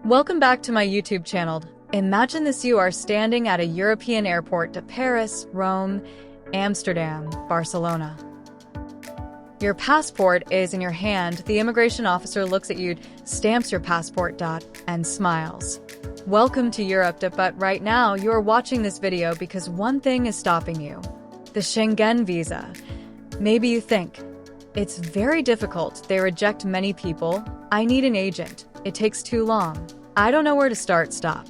Welcome back to my YouTube channel. Imagine this: you are standing at a European airport to Paris, Rome, Amsterdam, Barcelona. Your passport is in your hand. The immigration officer looks at you, stamps your passport, and smiles. Welcome to Europe, but right now you are watching this video because one thing is stopping you: the Schengen visa. Maybe you think, it's very difficult, they reject many people, I need an agent, it takes too long, I don't know where to stop.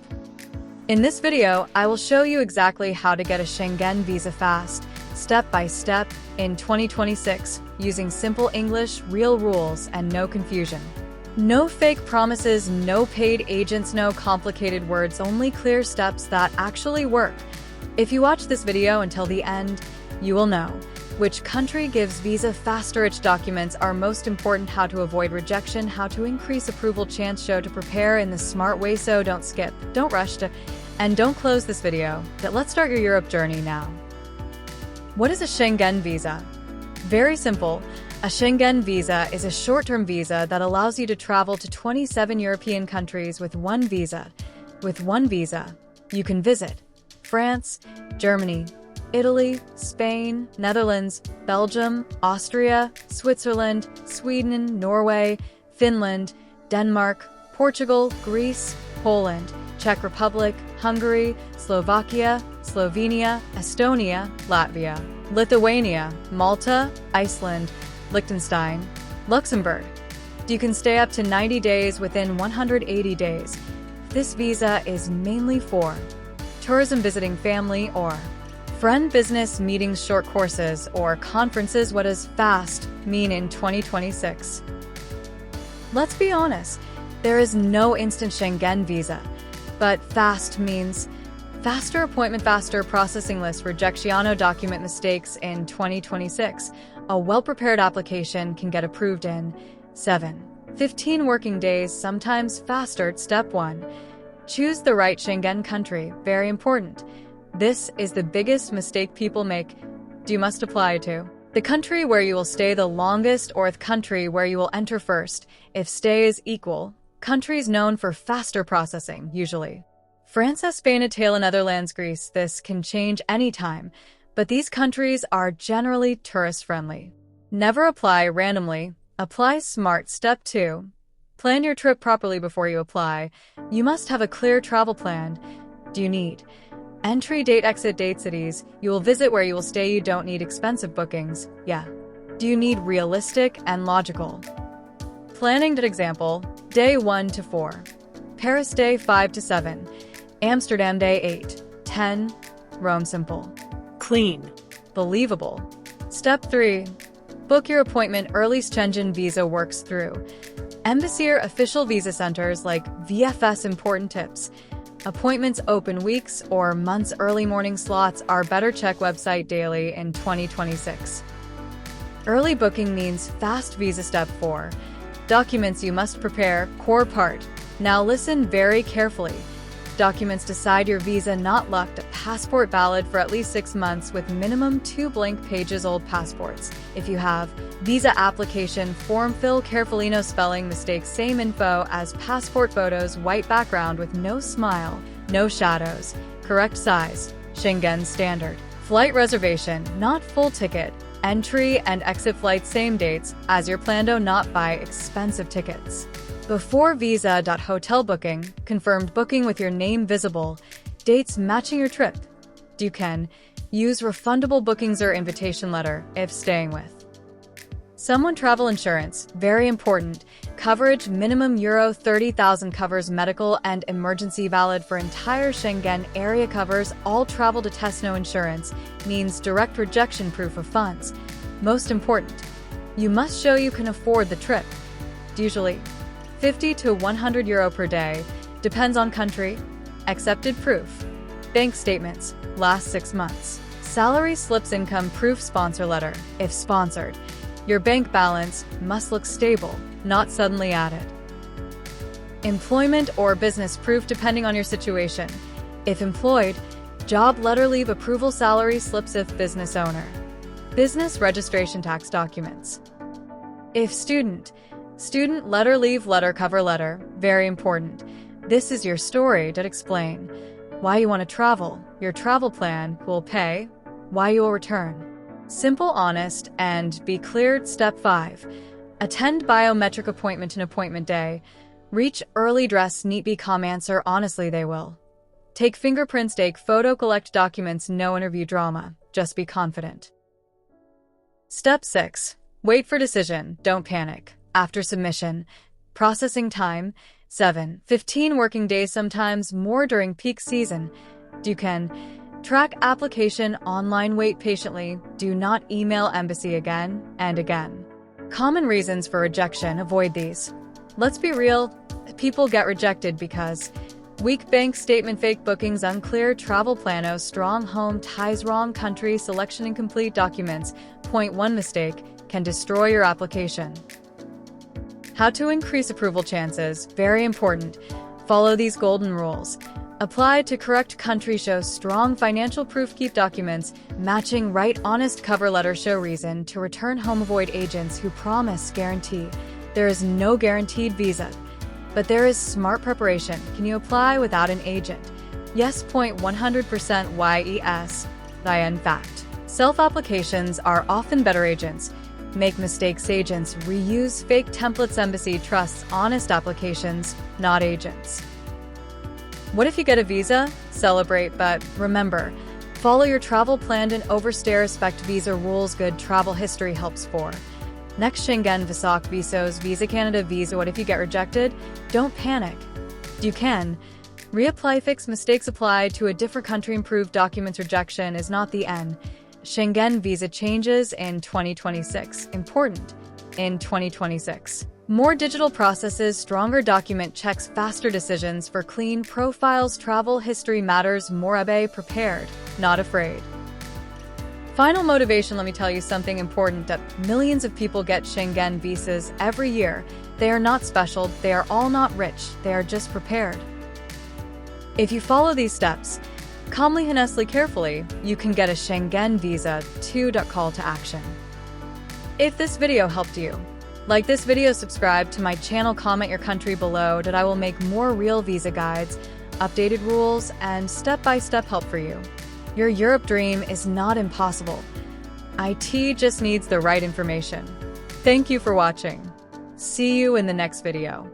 In this video, I will show you exactly how to get a Schengen visa fast, step by step, in 2026, using simple English, real rules, and no confusion. No fake promises, no paid agents, no complicated words, only clear steps that actually work. If you watch this video until the end, you will know which country gives visa faster, which documents are most important, how to avoid rejection, how to increase approval chance, show to prepare in the smart way. So don't skip, don't rush and don't close this video. Let's start your Europe journey now. What is a Schengen visa? Very simple. A Schengen visa is a short-term visa that allows you to travel to 27 European countries with one visa. With one visa, you can visit France, Germany, Italy, Spain, Netherlands, Belgium, Austria, Switzerland, Sweden, Norway, Finland, Denmark, Portugal, Greece, Poland, Czech Republic, Hungary, Slovakia, Slovenia, Estonia, Latvia, Lithuania, Malta, Iceland, Liechtenstein, Luxembourg. You can stay up to 90 days within 180 days. This visa is mainly for tourism, visiting family or friend, business meetings, short courses, or conferences. What does fast mean in 2026? Let's be honest, there is no instant Schengen visa, but fast means faster appointment, faster processing list, rejection document mistakes in 2026. A well-prepared application can get approved in 7-15 working days, sometimes faster. Step 1. Choose the right Schengen country. Very important. This is the biggest mistake people make. You must apply to the country where you will stay the longest, or the country where you will enter first, if stay is equal. Countries known for faster processing, usually France, Spain, Italy, Netherlands, Greece. This can change anytime, but these countries are generally tourist-friendly. Never apply randomly. Apply smart. Step 2. Plan your trip properly before you apply. You must have a clear travel plan. Do you need entry date, exit date, cities you will visit, where you will stay? You don't need expensive bookings. Yeah. Do you need realistic and logical planning? Example, day 1 to 4. Paris, day 5 to 7. Amsterdam, day 8, 10. Rome, simple, clean, believable. Step 3. Book your appointment early. Schengen visa works through embassy or official visa centers like VFS. Important tips: appointments open weeks or months early. Morning slots are better. Check website daily in 2026. Early booking means fast visa. Step 4. Documents you must prepare. Core part. Now listen very carefully. Documents decide your visa, not luck. A passport valid for at least 6 months with minimum 2 blank pages. Old passports. If you have visa application form, fill carefully. No spelling mistakes. Same info as passport. Photos, white background with no smile, no shadows. Correct size. Schengen standard. Flight reservation, not full ticket. Entry and exit flights same dates as your plan. Do not buy expensive tickets before visa. Hotel booking, confirmed booking with your name visible, dates matching your trip. You can use refundable bookings or invitation letter if staying with someone. Travel insurance, very important. Coverage minimum €30,000 covers medical and emergency, valid for entire Schengen area, covers all travel to test. No insurance means direct rejection. Proof of funds, most important. You must show you can afford the trip. Usually €50 to €100 per day, depends on country. Accepted proof: bank statements, last 6 months. Salary slips, income proof, sponsor letter, if sponsored. Your bank balance must look stable, not suddenly added. Employment or business proof, depending on your situation. If employed, job letter, leave approval, salary slips if business owner. Business registration, tax documents. If student letter, leave letter, cover letter, very important. This is your story to explain why you want to travel, your travel plan, who will pay, why you will return. Simple, honest, and be cleared. Step 5. Attend biometric appointment and appointment day. Reach early, dress neat, be calm, answer honestly, they will. Take fingerprints, take photo, collect documents, no interview drama, just be confident. Step 6. Wait for decision, don't panic. After submission, processing time, 7-15 working days, sometimes more during peak season. You can track application online, wait patiently, do not email embassy again and again. Common reasons for rejection, avoid these. Let's be real, people get rejected because weak bank statement, fake bookings, unclear travel plano, strong home ties, wrong country selection, incomplete documents. Point 1 mistake can destroy your application. How to increase approval chances, very important. Follow these golden rules. Apply to correct country, show strong financial proof, keep documents matching right, honest cover letter, show reason to return home, avoid agents who promise guarantee. There is no guaranteed visa, but there is smart preparation. Can you apply without an agent? Yes. Point 100% yes. In fact, self-applications are often better. Agents make mistakes. Agents reuse fake templates. Embassy trusts honest applications, not agents. What if you get a visa? Celebrate, but remember, follow your travel plan and overstay. Respect visa rules. Good travel history helps for next Schengen visas, Visa Canada visa. What if you get rejected? Don't panic. You can reapply, fix mistakes, apply to a different country, improve documents. Rejection is not the end. Schengen visa changes in 2026. Important in 2026. More digital processes, stronger document checks, faster decisions for clean profiles. Travel history matters more. Be prepared, not afraid. Final motivation, let me tell you something important. That millions of people get Schengen visas every year. They are not special, they are all not rich, they are just prepared. If you follow these steps, calmly, honestly, carefully, you can get a Schengen visa. 2. Call to action. If this video helped you, like this video, subscribe to my channel, comment your country below, that I will make more real visa guides, updated rules, and step-by-step help for you. Your Europe dream is not impossible. IT just needs the right information. Thank you for watching. See you in the next video.